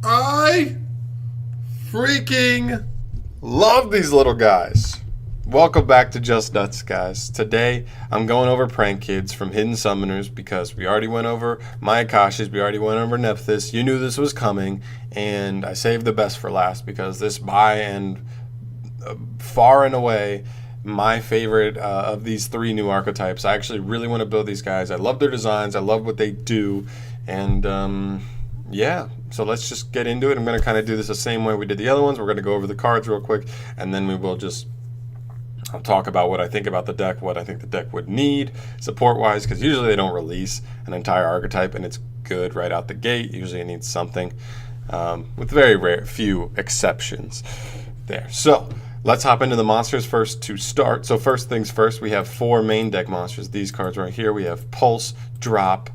I freaking love these little guys. Welcome back to Just Nuts, guys. Today, I'm going over Prank Kids from Hidden Summoners because we already went over my Akashis, we already went over Nephthys. You knew this was coming, and I saved the best for last because this by and far and away my favorite of these three new archetypes. I actually really want to build these guys. I love their designs. I love what they do, and yeah, so let's just get into it. I'm going to kind of do this the same way we did the other ones. We're going to go over the cards real quick, and then we will just talk about what I think about the deck, what I think the deck would need support-wise, because usually they don't release an entire archetype, and it's good right out the gate. Usually it needs something, with very rare few exceptions there. So let's hop into the monsters first to start. So first things first, we have four main deck monsters. These cards right here. We have Pulse, Drop,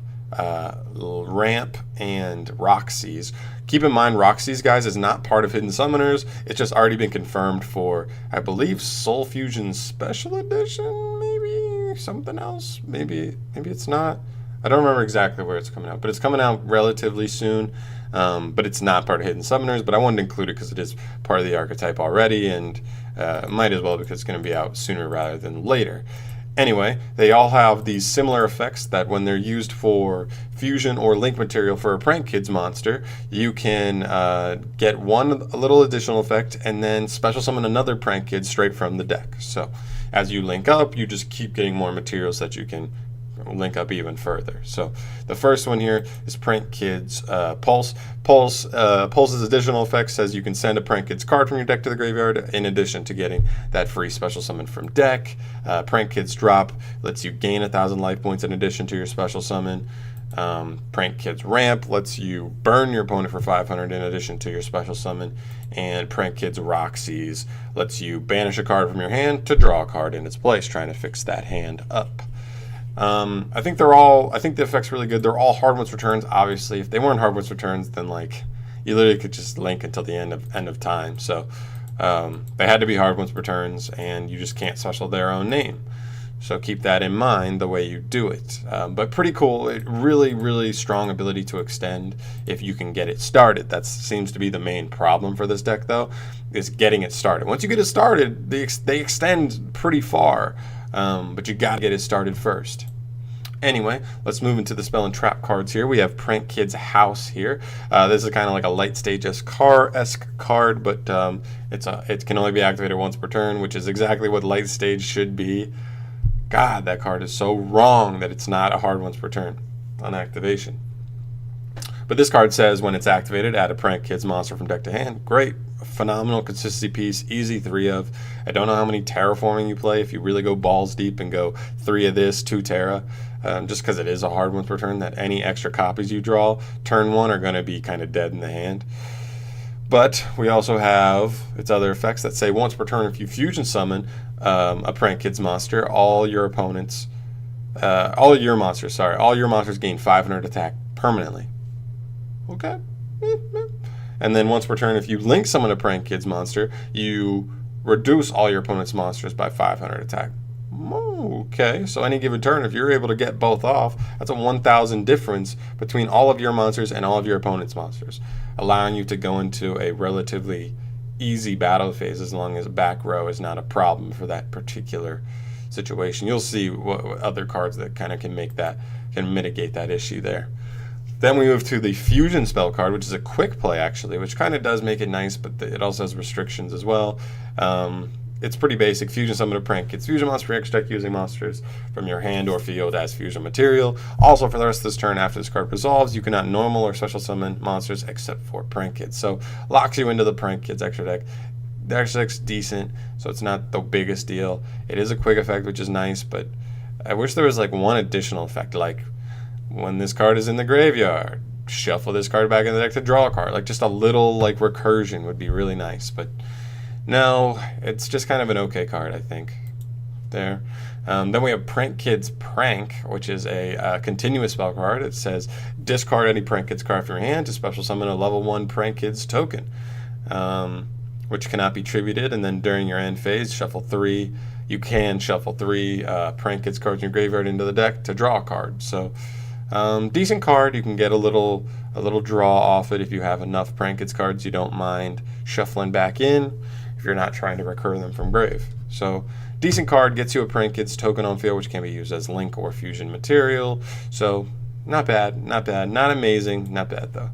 Ramp, and Roxy's. Keep in mind, Roxy's, guys, is not part of Hidden Summoners. It's just already been confirmed for, I believe, Soul Fusion Special Edition, maybe something else. Maybe it's not. I don't remember exactly where it's coming out, but it's coming out relatively soon. But it's not part of Hidden Summoners, but I wanted to include it because it is part of the archetype already, and might as well because it's going to be out sooner rather than later. Anyway, they all have these similar effects that when they're used for fusion or link material for a Prank Kids monster, you can get a little additional effect and then special summon another Prank Kid straight from the deck. So as you link up, you just keep getting more materials that you can link up even further. So the first one here is Prank Kids Pulse. Pulse's additional effect says you can send a Prank Kids card from your deck to the graveyard in addition to getting that free special summon from deck. Prank Kids Drop lets you gain 1,000 life points in addition to your special summon. Prank Kids Ramp lets you burn your opponent for 500 in addition to your special summon. And Prank Kids Roxy's lets you banish a card from your hand to draw a card in its place, trying to fix that hand up. I think the effect's really good. They're all hard once returns. Obviously, if they weren't hard once returns, then like you literally could just link until the end of time. So they had to be hard once returns, and you just can't special their own name. So keep that in mind the way you do it. But pretty cool. It really strong ability to extend if you can get it started. That seems to be the main problem for this deck, though, is getting it started. Once you get it started, they extend pretty far. But you gotta get it started first. Anyway, let's move into the spell and trap cards here. We have Prank Kids House here. This is kind of like a light stage-esque card, but it can only be activated once per turn, which is exactly what light stage should be. God, that card is so wrong that it's not a hard once per turn on activation. But this card says when it's activated, add a Prank Kids monster from deck to hand. Great. Phenomenal consistency piece, easy 3 of. I don't know how many terraforming you play if you really go balls deep and go 3 of this, 2 terra, just because it is a hard one per turn, that any extra copies you draw turn 1 are going to be kind of dead in the hand. But we also have its other effects that say once per turn if you fusion summon a Prank Kids monster, all your monsters gain 500 attack permanently. Okay. And then once per turn, if you link summon a Prank Kids monster, you reduce all your opponent's monsters by 500 attack. Okay, so any given turn, if you're able to get both off, that's a 1,000 difference between all of your monsters and all of your opponent's monsters, allowing you to go into a relatively easy battle phase as long as back row is not a problem for that particular situation. You'll see what other cards that kind of can mitigate that issue there. Then we move to the Fusion spell card, which is a quick play, actually, which kind of does make it nice, but it also has restrictions as well. It's pretty basic. Fusion summon a Prank Kids fusion monster for your extra deck using monsters from your hand or field as fusion material. Also, for the rest of this turn, after this card resolves, you cannot normal or special summon monsters except for Prank Kids. So, locks you into the Prank Kids extra deck. The extra deck's decent, so it's not the biggest deal. It is a quick effect, which is nice, but I wish there was like one additional effect, like when this card is in the graveyard, shuffle this card back in the deck to draw a card. Like just a little like recursion would be really nice, but no, it's just kind of an okay card, I think. There. Then we have Prank Kids Prank, which is a continuous spell card. It says discard any Prank Kids card from your hand to special summon a level 1 Prank Kids token, which cannot be tributed. And then during your end phase, shuffle 3. You can shuffle 3 Prank Kids cards in your graveyard into the deck to draw a card. So decent card. You can get a little a little draw off it if you have enough PRANKIDS cards you don't mind shuffling back in if you're not trying to recur them from grave. So decent card, gets you a PRANKIDS token on field, which can be used as link or fusion material. So not bad, not bad, not amazing, not bad though.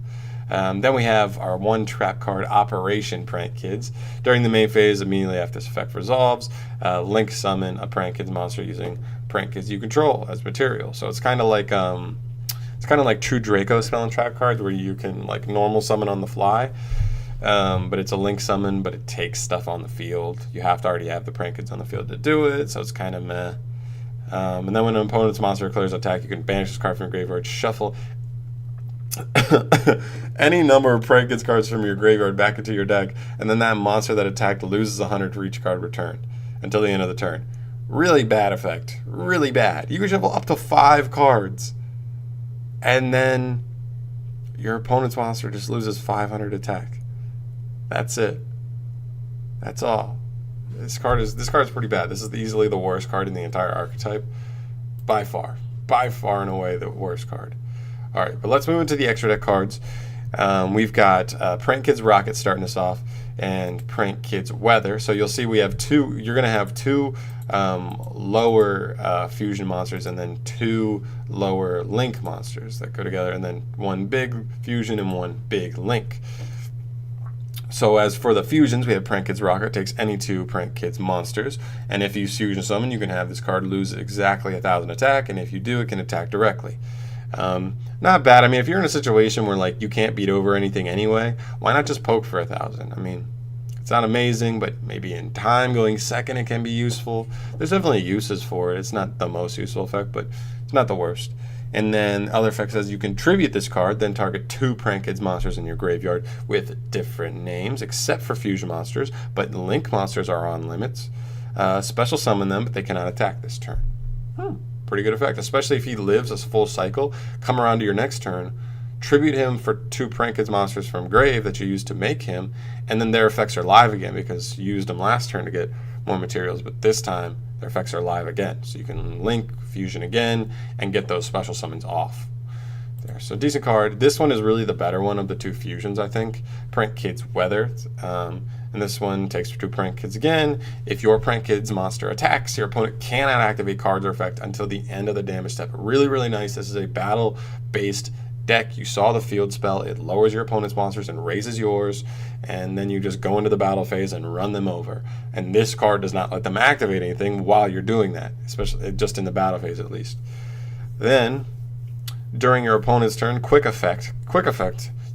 Then we have our one trap card, Operation PRANKIDS. During the main phase, immediately after this effect resolves, link summon a PRANKIDS monster using PRANKIDS you control as material. So it's kind of like True Draco spell and trap cards where you can like normal summon on the fly. But it's a link summon, but it takes stuff on the field. You have to already have the PRANKIDS on the field to do it, so it's kind of meh. And then when an opponent's monster declares attack, you can banish this card from your graveyard, shuffle any number of PRANKIDS cards from your graveyard back into your deck, and then that monster that attacked loses 100 for each card returned until the end of the turn. Really bad effect. Really bad. You can shuffle up to 5 cards, and then your opponent's monster just loses 500 attack. That's it. That's all. This card is pretty bad. This is easily the worst card in the entire archetype. By far and away the worst card. All right, but let's move into the extra deck cards. We've got PRANKIDS Rocket starting us off, and PRANKIDS Weather. So you'll see we have two. You're going to have 2 lower fusion monsters, and then 2 lower link monsters that go together, and then 1 big fusion and 1 big link. So as for the fusions, we have PRANKIDS Rocket, takes any 2 PRANKIDS monsters, and if you fusion summon, you can have this card lose exactly 1,000 attack, and if you do, it can attack directly. Not bad. I mean, if you're in a situation where like you can't beat over anything anyway, why not just poke for 1,000? I mean, it's not amazing, but maybe in time going second it can be useful. There's definitely uses for it. It's not the most useful effect, but it's not the worst. And then other effect says you can tribute this card, then target 2 PRANKIDS monsters in your graveyard with different names, except for fusion monsters, but link monsters are on limits. Special summon them, but they cannot attack this turn. Pretty good effect, especially if he lives a full cycle. Come around to your next turn, tribute him for 2 PRANKIDS monsters from grave that you used to make him, and then their effects are live again because you used them last turn to get more materials, but this time their effects are live again. So you can link, fusion again, and get those special summons off. There. So decent card. This one is really the better one of the 2 fusions, I think. PRANKIDS Weather. And this one takes 2 PRANKIDS again. If your PRANKIDS monster attacks, your opponent cannot activate cards or effect until the end of the damage step. Really, really nice. This is a battle-based deck. You saw the field spell. It lowers your opponent's monsters and raises yours, and then you just go into the battle phase and run them over. And this card does not let them activate anything while you're doing that, especially just in the battle phase at least. Then, during your opponent's turn, quick effect.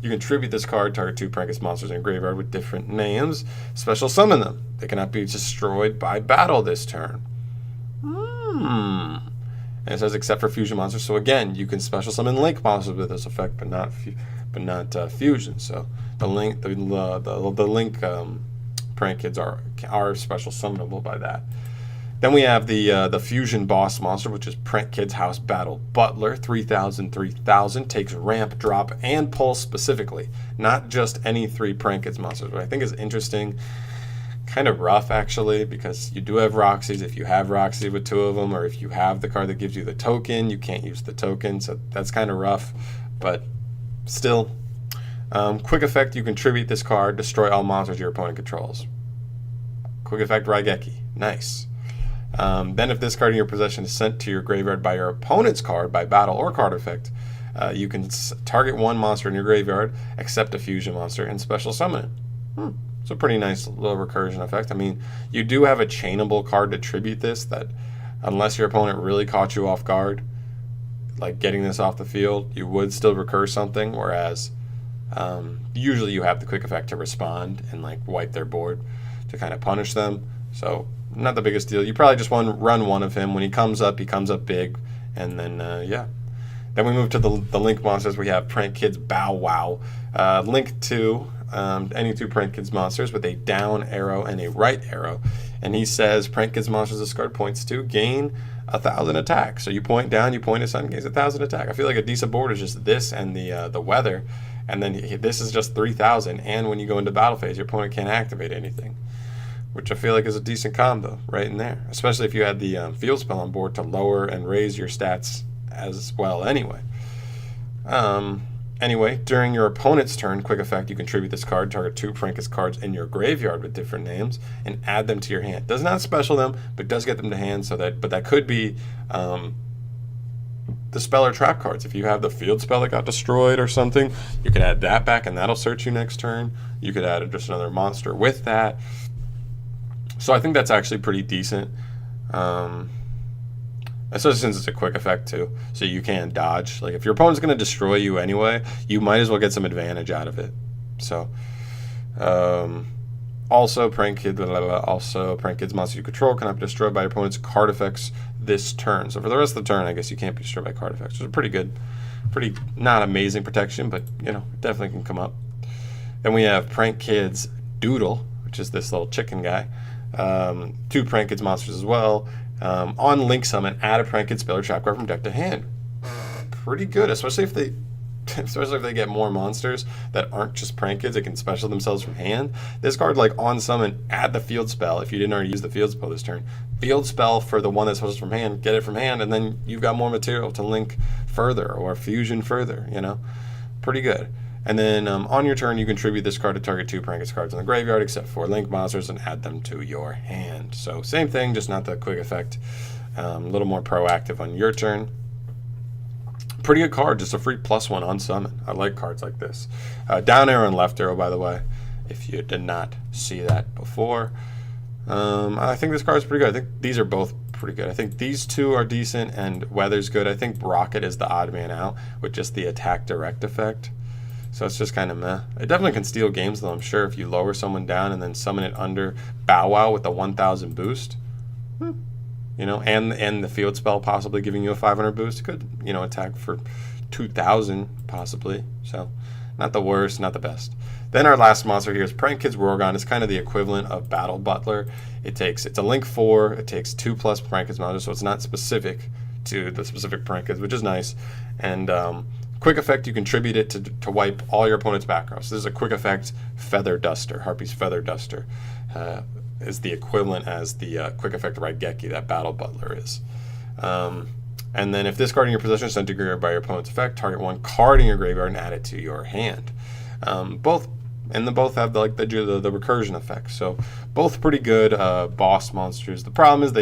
You can tribute this card, target 2 PRANKIDS monsters in your graveyard with different names, special summon them. They cannot be destroyed by battle this turn. And it says except for fusion monsters. So again, you can special summon link monsters with this effect, but not fusion. So the link PRANKIDS are special summonable by that. Then we have the fusion boss monster, which is PRANKIDS House Battle Butler. 3,000, takes ramp, drop, and pulse specifically, not just any 3 PRANKIDS monsters, which I think is interesting. Kind of rough actually, because you do have Roxy's. If you have Roxy with 2 of them, or if you have the card that gives you the token, you can't use the token, so that's kind of rough, but still. Quick effect, you contribute this card, destroy all monsters your opponent controls. Quick effect, Raigeki. Nice. Then if this card in your possession is sent to your graveyard by your opponent's card by battle or card effect, you can target 1 monster in your graveyard, except a fusion monster, and special summon it. It's a pretty nice little recursion effect. I mean, you do have a chainable card to tribute this that, unless your opponent really caught you off guard, like getting this off the field, you would still recur something, whereas usually you have the quick effect to respond and like wipe their board to kind of punish them. So not the biggest deal. You probably just want to run 1 of him. When he comes up big, and then yeah. Then we move to the link monsters. We have PRANKIDS Bow Wow. Link to any 2 PRANKIDS monsters with a down arrow and a right arrow. And he says PRANKIDS monsters this card points to gain 1,000 attack. So you point down, you point to something, gains 1,000 attack. I feel like a decent board is just this and the weather. And then this is just 3,000. And when you go into battle phase, your opponent can't activate anything, which I feel like is a decent combo right in there, especially if you had the field spell on board to lower and raise your stats as well anyway. Anyway, during your opponent's turn, quick effect, you contribute this card, target 2 PRANKIDS cards in your graveyard with different names, and add them to your hand. Does not special them, but does get them to hand. But that could be the spell or trap cards. If you have the field spell that got destroyed or something, you could add that back, and that'll search you next turn. You could add just another monster with that. So I think that's actually pretty decent. Especially since it's a quick effect too, so you can dodge. Like if your opponent's going to destroy you anyway, you might as well get some advantage out of it. So, also PRANKIDS monsters you control cannot be destroyed by your opponent's card effects this turn. So for the rest of the turn, I guess you can't be destroyed by card effects, which is pretty good, pretty not amazing protection, but you know, it definitely can come up. Then we have PRANKIDS Doodle, which is this little chicken guy. 2 PRANKIDS monsters as well. On Link Summon, add a PRANKIDS spell or trap card from deck to hand. Pretty good, especially if they get more monsters that aren't just PRANKIDS. They can special themselves from hand. This card, like on summon, add the field spell if you didn't already use the field spell this turn. Field spell for the one that's special from hand, get it from hand, and then you've got more material to link further or fusion further, you know? Pretty good. And then on your turn, you contribute this card to target 2 PRANKIDS cards in the graveyard, except for link monsters, and add them to your hand. So same thing, just not the quick effect. A little more proactive on your turn. Pretty good card, just a free +1 on summon. I like cards like this. Down arrow and left arrow, by the way, if you did not see that before. I think this card is pretty good. I think these are both pretty good. I think these two are decent, and Weather's good. I think Rocket is the odd man out with just the attack direct effect. So it's just kind of meh. It definitely can steal games, though, I'm sure, if you lower someone down and then summon it under Bow Wow with the 1,000 boost. You know, and the field spell possibly giving you a 500 boost. It could, you know, attack for 2,000 possibly. So not the worst, not the best. Then our last monster here is PRANKIDS Rorgon. It's kind of the equivalent of Battle Butler. It's a link 4. It takes 2+ PRANKIDS monsters, so it's not specific to the specific PRANKIDS, which is nice. And quick effect, you contribute it to wipe all your opponent's back row. So this is a quick effect Feather Duster. Harpy's Feather Duster is the equivalent as the quick effect Raigeki that Battle Butler is. And then if this card in your possession is sent to graveyard by your opponent's effect, target 1 card in your graveyard and add it to your hand. Both have the recursion effect. So both pretty good boss monsters. The problem is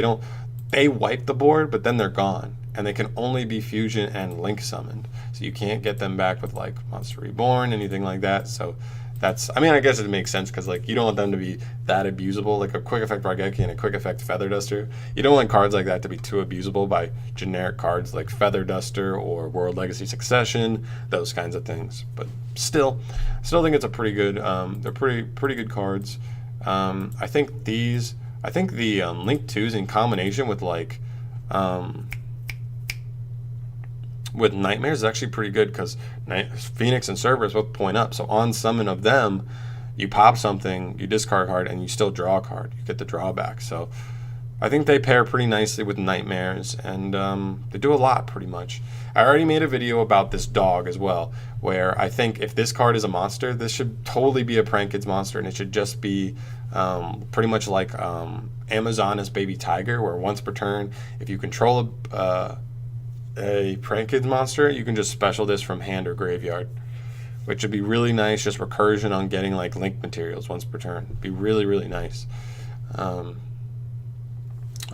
they wipe the board, but then they're gone. And they can only be fusion and link summoned. So you can't get them back with like Monster Reborn, anything like that. So that's, I mean, I guess it makes sense because like you don't want them to be that abusable, like a quick effect Raigeki and a quick effect Feather Duster. You don't want cards like that to be too abusable by generic cards like Feather Duster or World Legacy Succession, those kinds of things. But still think it's a pretty good, they're pretty good cards. I think the Link 2s in combination with like, with Nightmares is actually pretty good because Phoenix and Cerberus both point up. So on summon of them, you pop something, you discard a card, and you still draw a card. You get the drawback. So I think they pair pretty nicely with Nightmares, and they do a lot pretty much. I already made a video about this dog as well, where I think if this card is a monster, this should totally be a PRANKIDS monster, and it should just be pretty much like Amazona's Baby Tiger, where once per turn, if you control a PRANKIDS monster, you can just special this from hand or graveyard, which would be really nice. Just recursion on getting like link materials once per turn. It'd be really, really nice.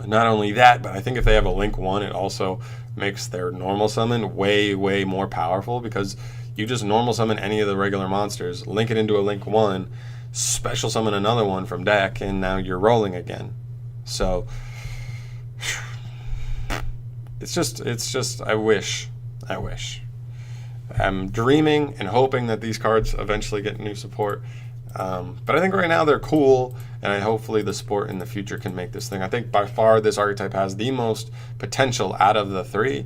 Not only that, but I think if they have a link 1, it also makes their normal summon way, way more powerful because you just normal summon any of the regular monsters, link it into a link 1, special summon another one from deck, and now you're rolling again. So it's just I wish. I'm dreaming and hoping that these cards eventually get new support. But I think right now they're cool, and hopefully the support in the future can make this thing. I think by far this archetype has the most potential out of the 3.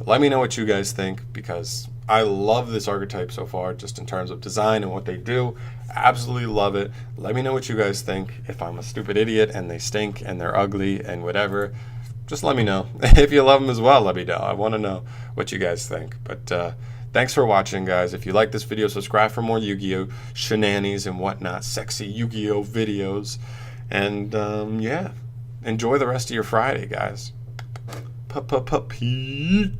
Let me know what you guys think, because I love this archetype so far, just in terms of design and what they do. Absolutely love it. Let me know what you guys think. If I'm a stupid idiot and they stink and they're ugly and whatever, just let me know. If you love them as well, let me know. I want to know what you guys think. But thanks for watching, guys. If you like this video, subscribe for more Yu-Gi-Oh! Shenanigans and whatnot, sexy Yu-Gi-Oh! Videos. And yeah, enjoy the rest of your Friday, guys. Peace.